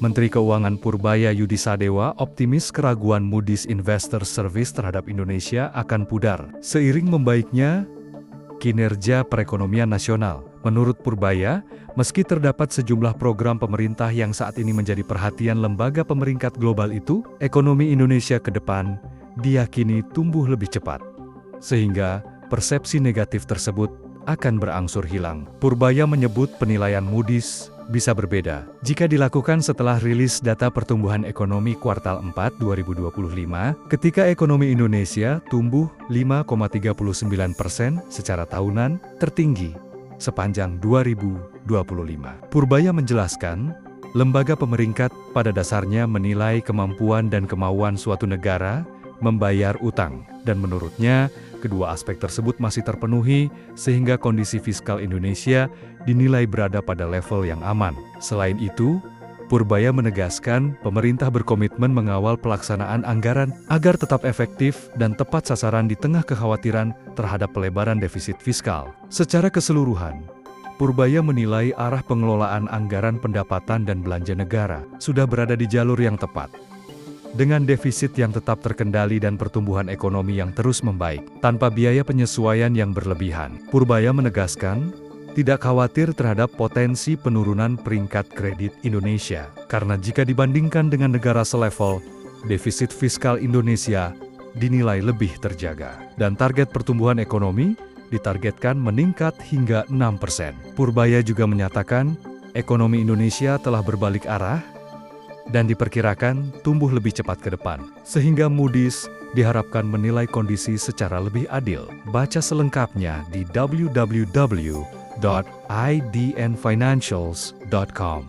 Menteri Keuangan Purbaya Yudisadewa optimis keraguan Moody's Investor Service terhadap Indonesia akan pudar seiring membaiknya kinerja perekonomian nasional. Menurut Purbaya, meski terdapat sejumlah program pemerintah yang saat ini menjadi perhatian lembaga pemeringkat global itu, ekonomi Indonesia ke depan diyakini tumbuh lebih cepat, sehingga persepsi negatif tersebut akan berangsur hilang. Purbaya menyebut penilaian Moody's bisa berbeda jika dilakukan setelah rilis data pertumbuhan ekonomi kuartal 4 2025, ketika ekonomi Indonesia tumbuh 5,39% secara tahunan, tertinggi sepanjang 2025. Purbaya menjelaskan, lembaga pemeringkat pada dasarnya menilai kemampuan dan kemauan suatu negara membayar utang, dan menurutnya, kedua aspek tersebut masih terpenuhi sehingga kondisi fiskal Indonesia dinilai berada pada level yang aman. Selain itu, Purbaya menegaskan pemerintah berkomitmen mengawal pelaksanaan anggaran agar tetap efektif dan tepat sasaran di tengah kekhawatiran terhadap pelebaran defisit fiskal. Secara keseluruhan, Purbaya menilai arah pengelolaan anggaran pendapatan dan belanja negara sudah berada di jalur yang tepat, dengan defisit yang tetap terkendali dan pertumbuhan ekonomi yang terus membaik, tanpa biaya penyesuaian yang berlebihan. Purbaya menegaskan, tidak khawatir terhadap potensi penurunan peringkat kredit Indonesia, karena jika dibandingkan dengan negara selevel, defisit fiskal Indonesia dinilai lebih terjaga, dan target pertumbuhan ekonomi ditargetkan meningkat hingga 6%. Purbaya juga menyatakan, ekonomi Indonesia telah berbalik arah, dan diperkirakan tumbuh lebih cepat ke depan, sehingga Moody's diharapkan menilai kondisi secara lebih adil. Baca selengkapnya di www.idnfinancials.com.